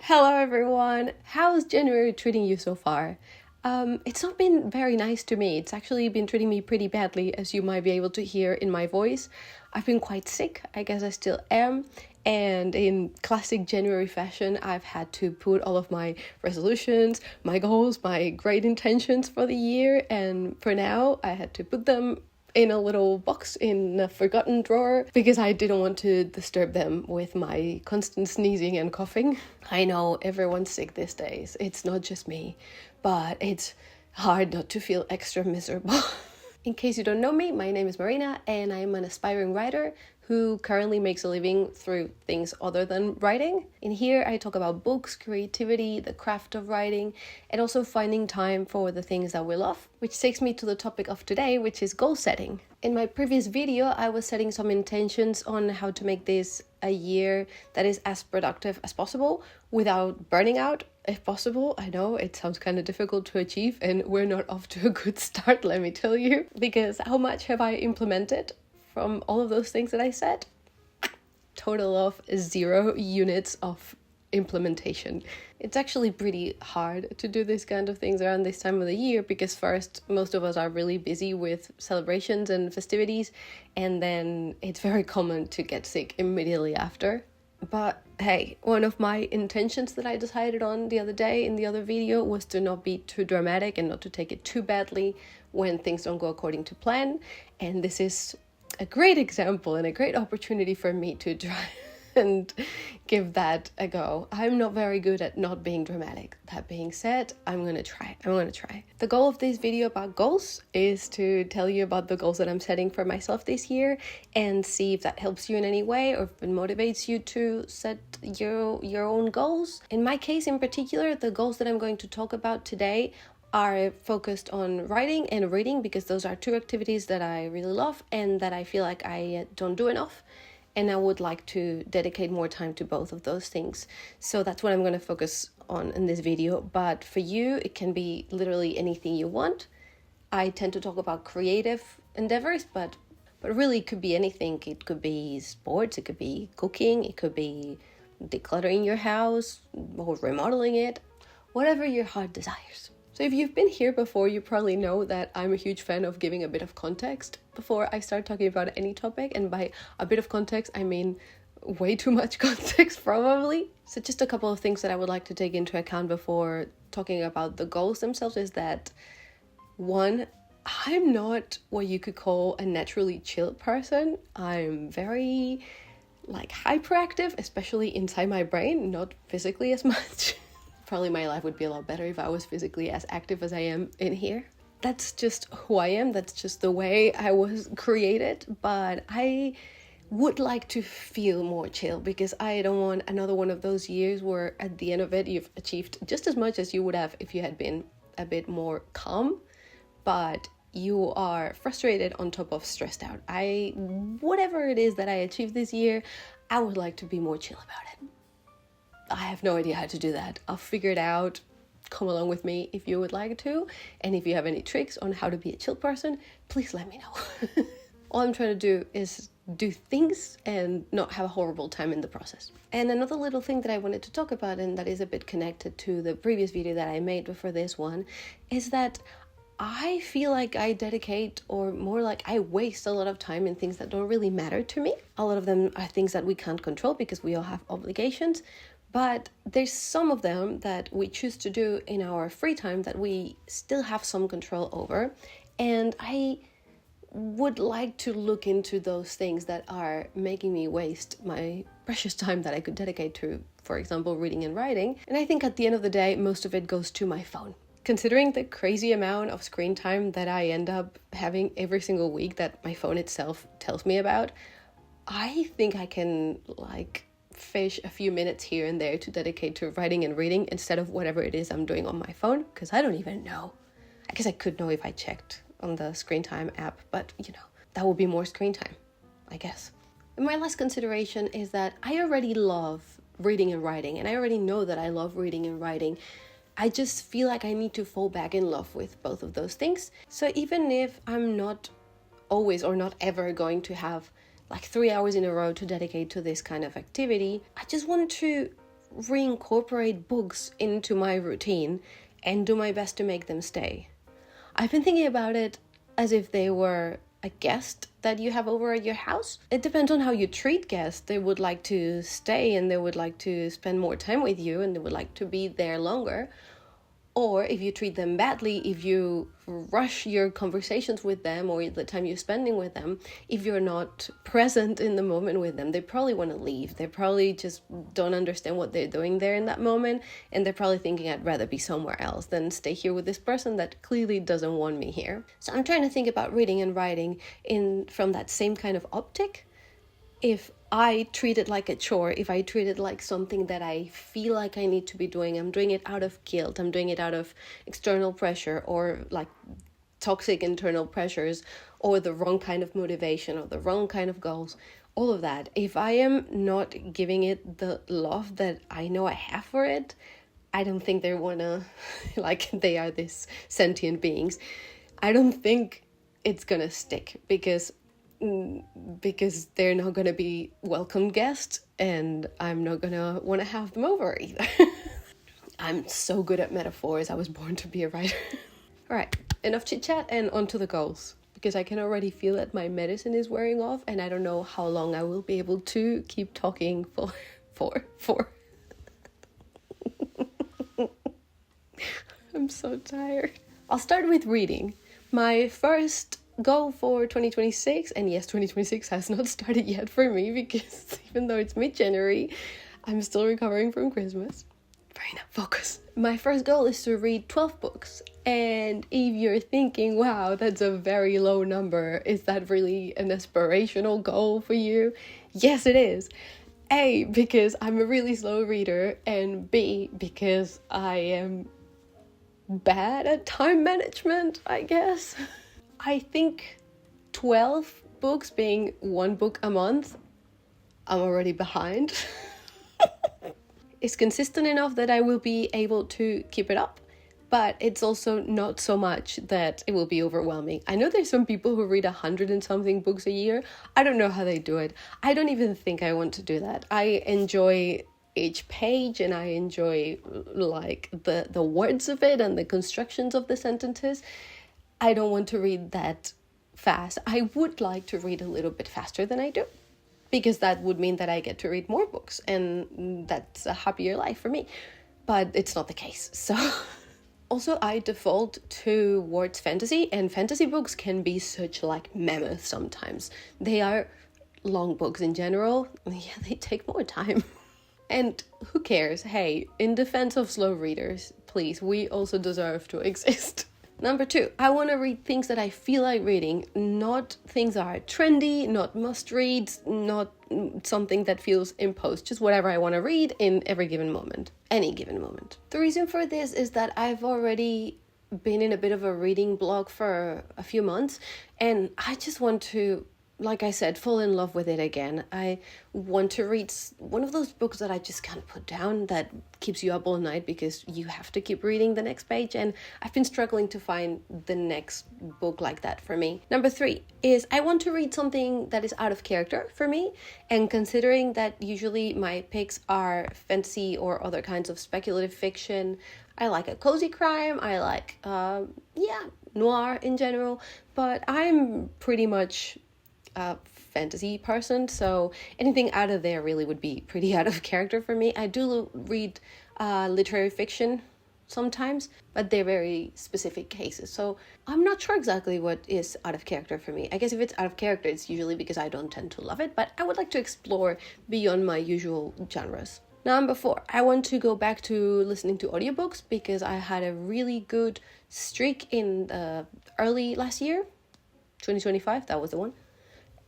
Hello everyone! How's January treating you so far? It's not been very nice to me. It's actually been treating me pretty badly, as you might be able to hear in my voice. I've been quite sick, I guess I still am, and in classic January fashion, I've had to put all of my resolutions, my goals, my great intentions for the year, and for now, I had to put them in a little box in a forgotten drawer because I didn't want to disturb them with my constant sneezing and coughing. I know everyone's sick these days. It's not just me, but it's hard not to feel extra miserable. In case you don't know me, my name is Marina and I'm an aspiring writer who currently makes a living through things other than writing. In here, I talk about books, creativity, the craft of writing, and also finding time for the things that we love, which takes me to the topic of today, which is goal setting. In my previous video, I was setting some intentions on how to make this a year that is as productive as possible without burning out, if possible. I know it sounds kind of difficult to achieve and we're not off to a good start, let me tell you, because how much have I implemented from all of those things that I said? Total of 0 units of implementation. It's actually pretty hard to do these kind of things around this time of the year because first, most of us are really busy with celebrations and festivities, and then it's very common to get sick immediately after. But hey, one of my intentions that I decided on the other day in the other video was to not be too dramatic and not to take it too badly when things don't go according to plan. And this is a great example and a great opportunity for me to try and give that a go. I'm not very good at not being dramatic. That being said, I'm gonna try. The goal of this video about goals is to tell you about the goals that I'm setting for myself this year and see if that helps you in any way or if it motivates you to set your own goals. In my case in particular, the goals that I'm going to talk about today are focused on writing and reading because those are two activities that I really love and that I feel like I don't do enough. And I would like to dedicate more time to both of those things. So that's what I'm going to focus on in this video. But for you, it can be literally anything you want. I tend to talk about creative endeavors, but really it could be anything. It could be sports, it could be cooking, it could be decluttering your house or remodeling it, whatever your heart desires. So if you've been here before, you probably know that I'm a huge fan of giving a bit of context before I start talking about any topic. And by a bit of context, I mean way too much context probably. So just a couple of things that I would like to take into account before talking about the goals themselves is that, one, I'm not what you could call a naturally chill person. I'm very hyperactive, especially inside my brain, not physically as much. Probably my life would be a lot better if I was physically as active as I am in here. That's just who I am. That's just the way I was created. But I would like to feel more chill because I don't want another one of those years where at the end of it, you've achieved just as much as you would have if you had been a bit more calm, but you are frustrated on top of stressed out. Whatever it is that I achieved this year, I would like to be more chill about it. I have no idea how to do that. I'll figure it out. Come along with me if you would like to. And if you have any tricks on how to be a chill person, please let me know. All I'm trying to do is do things and not have a horrible time in the process. And another little thing that I wanted to talk about, and that is a bit connected to the previous video that I made before this one, is that I feel like I dedicate, or more like I waste a lot of time in things that don't really matter to me. A lot of them are things that we can't control because we all have obligations. But there's some of them that we choose to do in our free time that we still have some control over. And I would like to look into those things that are making me waste my precious time that I could dedicate to, for example, reading and writing. And I think at the end of the day, most of it goes to my phone. Considering the crazy amount of screen time that I end up having every single week that my phone itself tells me about, I think I can fish a few minutes here and there to dedicate to writing and reading instead of whatever it is I'm doing on my phone, because I don't even know. I guess I could know if I checked on the screen time app, but that would be more screen time, I guess. And my last consideration is that I already love reading and writing, and I already know that I love reading and writing. I just feel like I need to fall back in love with both of those things. So even if I'm not always or not ever going to have 3 hours in a row to dedicate to this kind of activity, I just want to reincorporate books into my routine and do my best to make them stay. I've been thinking about it as if they were a guest that you have over at your house. It depends on how you treat guests. They would like to stay and they would like to spend more time with you and they would like to be there longer. Or if you treat them badly, if you rush your conversations with them or the time you're spending with them, if you're not present in the moment with them, they probably want to leave. They probably just don't understand what they're doing there in that moment. And they're probably thinking, I'd rather be somewhere else than stay here with this person that clearly doesn't want me here. So I'm trying to think about reading and writing from that same kind of optic. If I treat it like a chore, if I treat it like something that I feel like I need to be doing, I'm doing it out of guilt, I'm doing it out of external pressure or like toxic internal pressures or the wrong kind of motivation or the wrong kind of goals, all of that. If I am not giving it the love that I know I have for it, I don't think they want to, like they are these sentient beings. I don't think it's going to stick because they're not going to be welcome guests and I'm not going to want to have them over either. I'm so good at metaphors. I was born to be a writer. All right, enough chit chat and on to the goals, because I can already feel that my medicine is wearing off and I don't know how long I will be able to keep talking for. I'm so tired. I'll start with reading. My first goal for 2026, and yes, 2026 has not started yet for me because even though it's mid-January, I'm still recovering from Christmas. Marina, focus. My first goal is to read 12 books, and if you're thinking, wow, that's a very low number, is that really an aspirational goal for you? Yes, it is. A, because I'm a really slow reader, and B, because I am bad at time management, I guess. I think 12 books being one book a month, I'm already behind. It's consistent enough that I will be able to keep it up, but it's also not so much that it will be overwhelming. I know there's some people who read 100 and something books a year. I don't know how they do it. I don't even think I want to do that. I enjoy each page and I enjoy like the words of it and the constructions of the sentences. I don't want to read that fast. I would like to read a little bit faster than I do, because that would mean that I get to read more books and that's a happier life for me. But it's not the case. So also I default towards fantasy, and fantasy books can be such like mammoth sometimes. They are long books in general. Yeah, they take more time. And who cares? Hey, in defense of slow readers, please, we also deserve to exist. Number 2, I want to read things that I feel like reading, not things that are trendy, not must-reads, not something that feels imposed, just whatever I want to read in every given moment, any given moment. The reason for this is that I've already been in a bit of a reading block for a few months, and I just want to, like I said, fall in love with it again. I want to read one of those books that I just can't put down, that keeps you up all night because you have to keep reading the next page. And I've been struggling to find the next book like that for me. Number 3 is I want to read something that is out of character for me. And considering that usually my picks are fantasy or other kinds of speculative fiction, I like a cozy crime. I like, noir in general. But I'm pretty much a fantasy person, so anything out of there really would be pretty out of character for me. I do read literary fiction sometimes, but they're very specific cases, so I'm not sure exactly what is out of character for me. I guess if it's out of character, it's usually because I don't tend to love it, but I would like to explore beyond my usual genres. Number 4, I want to go back to listening to audiobooks because I had a really good streak in early last year, 2025, that was the one.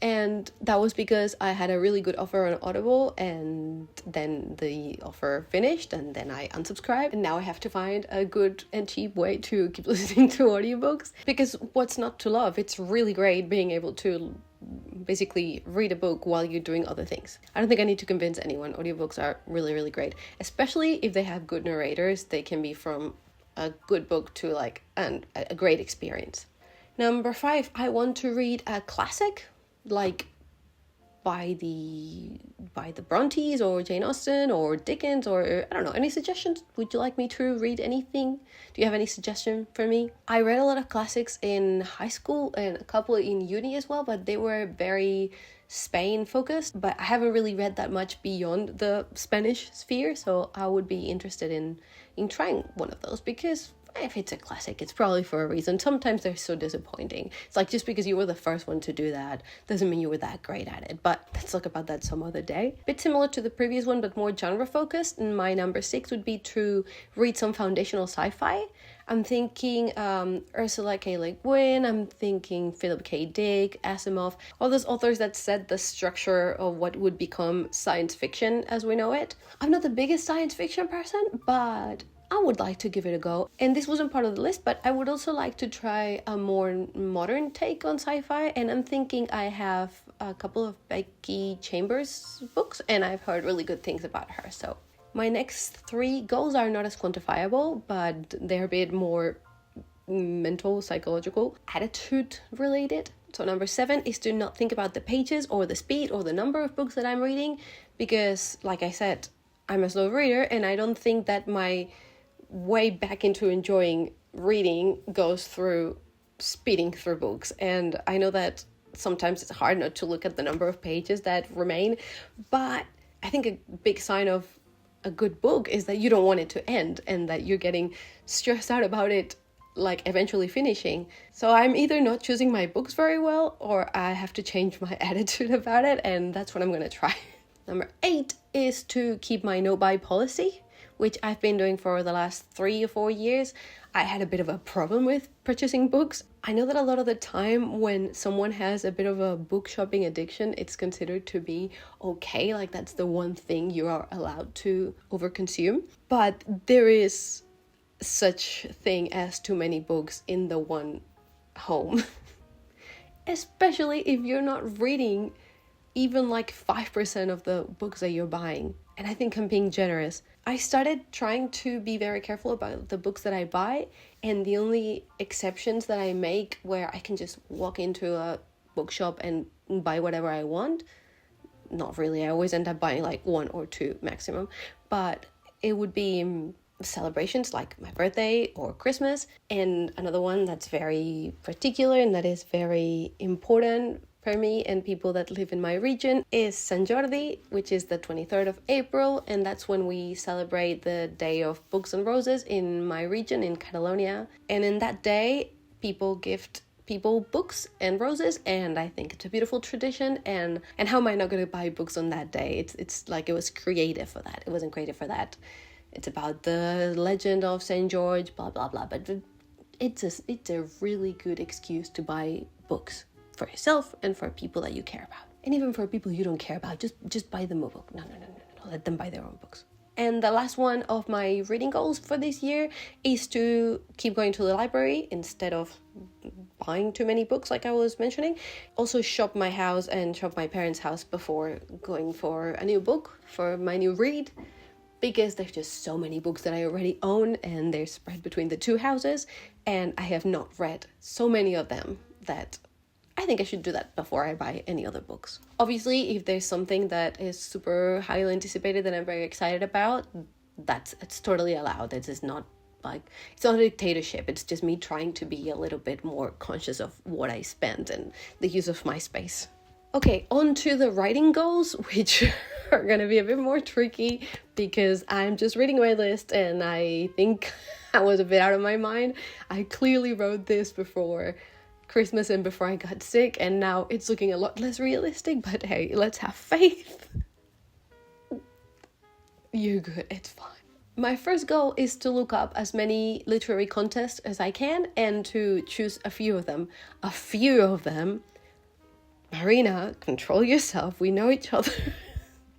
And that was because I had a really good offer on Audible, and then the offer finished and then I unsubscribed, and now I have to find a good and cheap way to keep listening to audiobooks, because what's not to love? It's really great being able to basically read a book while you're doing other things. I don't think I need to convince anyone. Audiobooks are really, really great, especially if they have good narrators. They can be from a good book to like a great experience. Number 5, I want to read a classic, like by the Brontes or Jane Austen or Dickens, or I don't know, any suggestions? Would you like me to read anything? Do you have any suggestion for me? I read a lot of classics in high school and a couple in uni as well, but they were very Spain focused, but I haven't really read that much beyond the Spanish sphere, so I would be interested in trying one of those, because if it's a classic, it's probably for a reason. Sometimes they're so disappointing. It's like, just because you were the first one to do that doesn't mean you were that great at it. But let's talk about that some other day. A bit similar to the previous one, but more genre focused. And my number 6 would be to read some foundational sci-fi. I'm thinking Ursula K. Le Guin, I'm thinking Philip K. Dick, Asimov, all those authors that set the structure of what would become science fiction as we know it. I'm not the biggest science fiction person, but I would like to give it a go. And this wasn't part of the list, but I would also like to try a more modern take on sci-fi. And I'm thinking I have a couple of Becky Chambers books, and I've heard really good things about her. So my next 3 goals are not as quantifiable, but they're a bit more mental, psychological, attitude related. So number 7 is to not think about the pages or the speed or the number of books that I'm reading, because like I said, I'm a slow reader, and I don't think that my way back into enjoying reading goes through speeding through books. And I know that sometimes it's hard not to look at the number of pages that remain, but I think a big sign of a good book is that you don't want it to end and that you're getting stressed out about it like eventually finishing. So I'm either not choosing my books very well, or I have to change my attitude about it, and that's what I'm gonna try. Number 8 is to keep my no-buy policy, which I've been doing for the last 3 or 4 years. I had a bit of a problem with purchasing books. I know that a lot of the time when someone has a bit of a book shopping addiction, it's considered to be okay, like that's the one thing you are allowed to overconsume. But there is such thing as too many books in the one home. Especially if you're not reading even like 5% of the books that you're buying. And I think I'm being generous. I started trying to be very careful about the books that I buy, and the only exceptions that I make where I can just walk into a bookshop and buy whatever I want, not really, I always end up buying like 1 or 2 maximum, but it would be celebrations like my birthday or Christmas. And another one that's very particular and that is very important for me and people that live in my region is Sant Jordi, which is the 23rd of April, and that's when we celebrate the Day of Books and Roses in my region in Catalonia. And in that day, people gift people books and roses, and I think it's a beautiful tradition. And how am I not going to buy books on that day? It's like it was created for that. It wasn't created for that. It's about the legend of St. George, blah blah blah. But it's a really good excuse to buy books for yourself and for people that you care about, and even for people you don't care about. Just buy them a book. No. Let them buy their own books. And the last one of my reading goals for this year is to keep going to the library instead of buying too many books like I was mentioning. Also shop my house and shop my parents' house before going for a new book for my new read, because there's just so many books that I already own and they're spread between the 2 houses, and I have not read so many of them that I think I should do that before I buy any other books. Obviously, if there's something that is super highly anticipated that I'm very excited about, it's totally allowed. It's not like, it's not a dictatorship. It's just me trying to be a little bit more conscious of what I spend and the use of my space. Okay, on to the writing goals, which are going to be a bit more tricky because I'm just reading my list and I think I was a bit out of my mind. I clearly wrote this before Christmas and before I got sick, and now it's looking a lot less realistic, but hey, let's have faith. You're good, it's fine. My first goal is to look up as many literary contests as I can and to choose a few of them. Marina, control yourself, we know each other.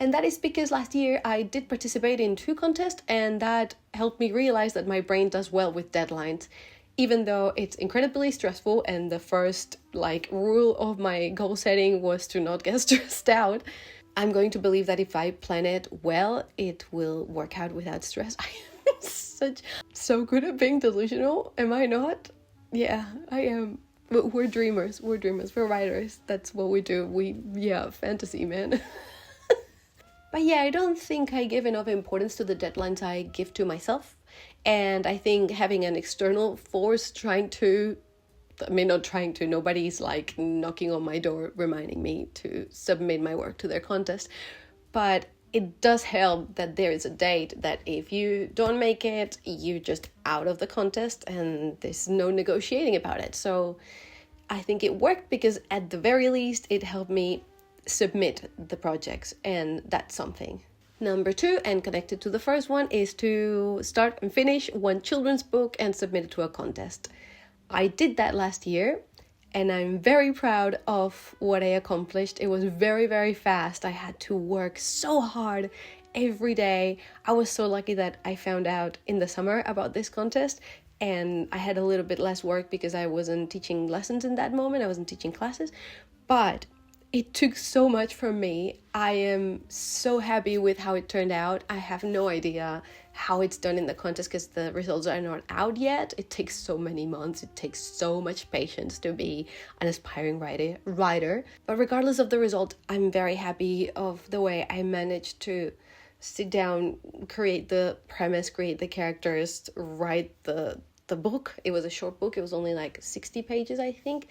And that is because last year I did participate in 2 contests, and that helped me realize that my brain does well with deadlines. Even though it's incredibly stressful, and the first rule of my goal setting was to not get stressed out, I'm going to believe that if I plan it well, it will work out without stress. I am so good at being delusional, am I not? Yeah, I am. We're dreamers. We're dreamers. We're writers. That's what we do. Yeah, fantasy, man. But yeah, I don't think I give enough importance to the deadlines I give to myself. And I think having an external force not trying to, nobody's like knocking on my door reminding me to submit my work to their contest. But it does help that there is a date that if you don't make it, you're just out of the contest and there's no negotiating about it. So I think it worked because at the very least, it helped me submit the projects, and that's something. Number 2, and connected to the first one, is to start and finish one children's book and submit it to a contest. I did that last year, and I'm very proud of what I accomplished. It was very, very fast. I had to work so hard every day. I was so lucky that I found out in the summer about this contest, and I had a little bit less work because I wasn't teaching lessons in that moment. I wasn't teaching classes, but it took so much from me. I am so happy with how it turned out. I have no idea how it's done in the contest because the results are not out yet. It takes so many months. It takes so much patience to be an aspiring writer. But regardless of the result, I'm very happy of the way I managed to sit down, create the premise, create the characters, write the book. It was a short book. It was only like 60 pages, I think,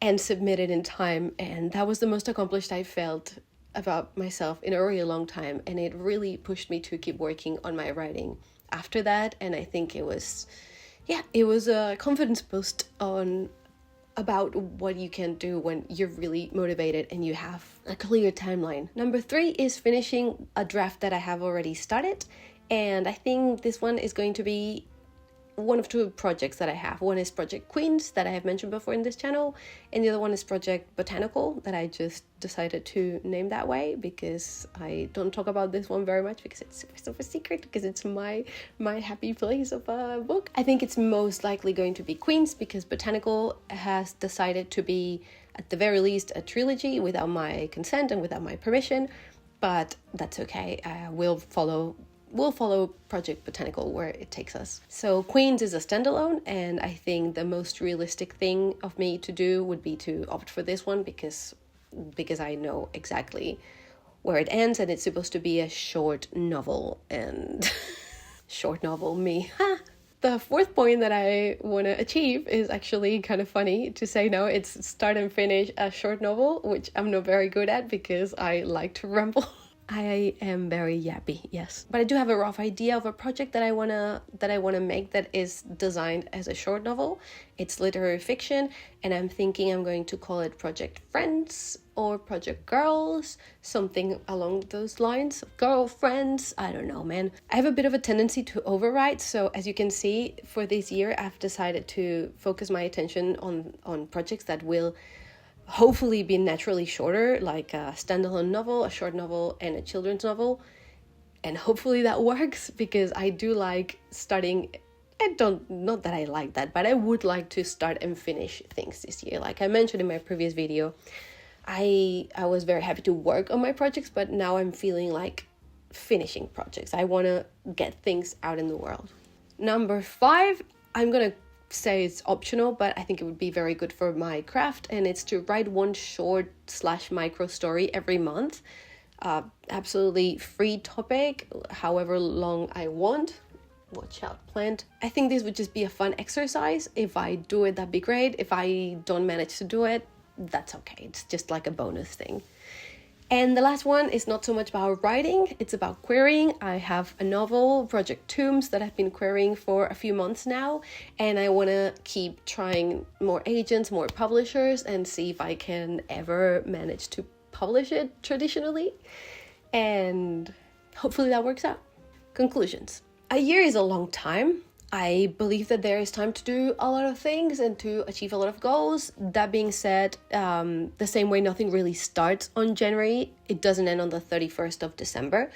and submit it in time. And that was the most accomplished I felt about myself in a really long time. And it really pushed me to keep working on my writing after that. And I think it was a confidence boost about what you can do when you're really motivated and you have a clear timeline. Number 3 is finishing a draft that I have already started. And I think this one is going to be one of 2 projects that I have. One is Project Queens that I have mentioned before in this channel, and the other one is Project Botanical that I just decided to name that way because I don't talk about this one very much because it's super secret, because it's my happy place of a book. I think it's most likely going to be Queens because Botanical has decided to be at the very least a trilogy without my consent and without my permission, but that's okay. We'll follow Project Botanical where it takes us. So Queens is a standalone, and I think the most realistic thing of me to do would be to opt for this one because I know exactly where it ends, and it's supposed to be a short novel, and short novel me. The 4th point that I want to achieve is actually kind of funny to say now. It's start and finish a short novel, which I'm not very good at because I like to ramble. I am very yappy, yes. But I do have a rough idea of a project that I wanna make that is designed as a short novel. It's literary fiction, and I'm thinking I'm going to call it Project Friends or Project Girls, something along those lines. Girlfriends, I don't know, man. I have a bit of a tendency to overwrite, so as you can see, for this year, I've decided to focus my attention on projects that will hopefully be naturally shorter, like a standalone novel, a short novel, and a children's novel. And hopefully that works because I do like starting. Not that I like that, but I would like to start and finish things this year. Like I mentioned in my previous video, I was very happy to work on my projects, but now I'm feeling like finishing projects. I want to get things out in the world. Number 5, I'm gonna say it's optional, but I think it would be very good for my craft, and it's to write one short/micro story every month. Absolutely free topic, however long I want. Watch out, plant. I think this would just be a fun exercise. If I do it, that'd be great. If I don't manage to do it, that's okay. It's just like a bonus thing. And the last one is not so much about writing, it's about querying. I have a novel, Project Tombs, that I've been querying for a few months now, and I want to keep trying more agents, more publishers, and see if I can ever manage to publish it traditionally. And hopefully that works out. Conclusions. A year is a long time. I believe that there is time to do a lot of things and to achieve a lot of goals. That being said, the same way nothing really starts on January, it doesn't end on the 31st of December.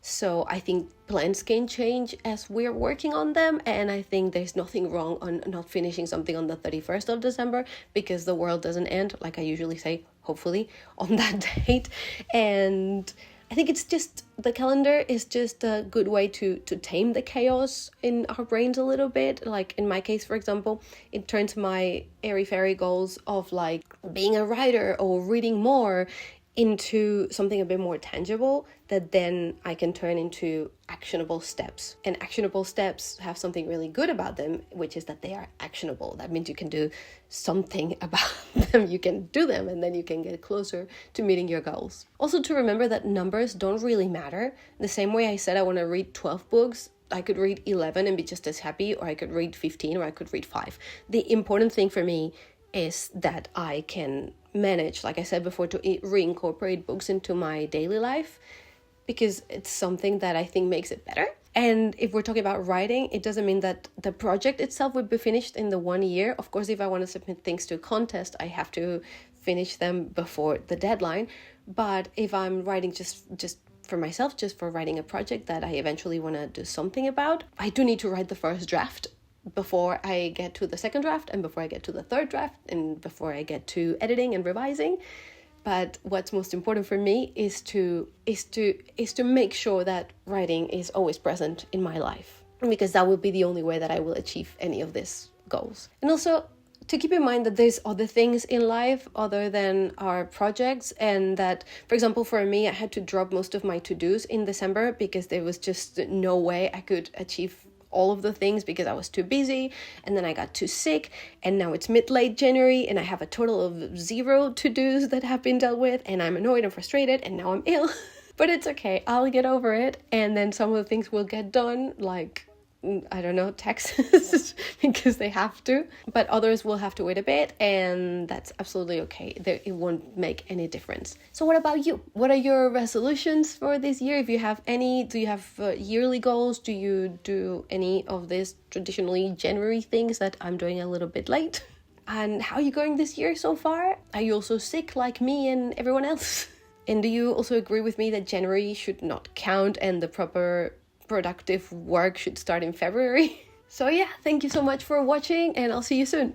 So I think plans can change as we're working on them. And I think there's nothing wrong on not finishing something on the 31st of December because the world doesn't end, like I usually say, hopefully, on that date. And I think it's just, the calendar is just a good way to tame the chaos in our brains a little bit. Like in my case, for example, it turns my airy-fairy goals of like being a writer or reading more into something a bit more tangible that then I can turn into actionable steps. And actionable steps have something really good about them, which is that they are actionable. That means you can do something about them, you can do them, and then you can get closer to meeting your goals. Also, to remember that numbers don't really matter. The same way I said I want to read 12 books, I could read 11 and be just as happy, or I could read 15, or I could read 5. The important thing for me is that I can manage, like I said before, to reincorporate books into my daily life, because it's something that I think makes it better. And if we're talking about writing, it doesn't mean that the project itself would be finished in the 1 year. Of course, if I want to submit things to a contest, I have to finish them before the deadline. But if I'm writing just for myself, just for writing a project that I eventually want to do something about, I do need to write the first draft before I get to the second draft, and before I get to the third draft, and before I get to editing and revising. But what's most important for me is to make sure that writing is always present in my life, because that will be the only way that I will achieve any of these goals. And also to keep in mind that there's other things in life other than our projects, and that, for example, for me, I had to drop most of my to-dos in December because there was just no way I could achieve all of the things because I was too busy, and then I got too sick, and now it's late January and I have a total of 0 to-dos that have been dealt with, and I'm annoyed and frustrated, and now I'm ill. But it's okay, I'll get over it, and then some of the things will get done, like, I don't know, taxes, because they have to, but others will have to wait a bit, and that's absolutely okay. It won't make any difference. So what about you? What are your resolutions for this year? If you have any, do you have yearly goals? Do you do any of these traditionally January things that I'm doing a little bit late? And how are you going this year so far? Are you also sick like me and everyone else? And do you also agree with me that January should not count and the proper productive work should start in February? So yeah, thank you so much for watching, and I'll see you soon.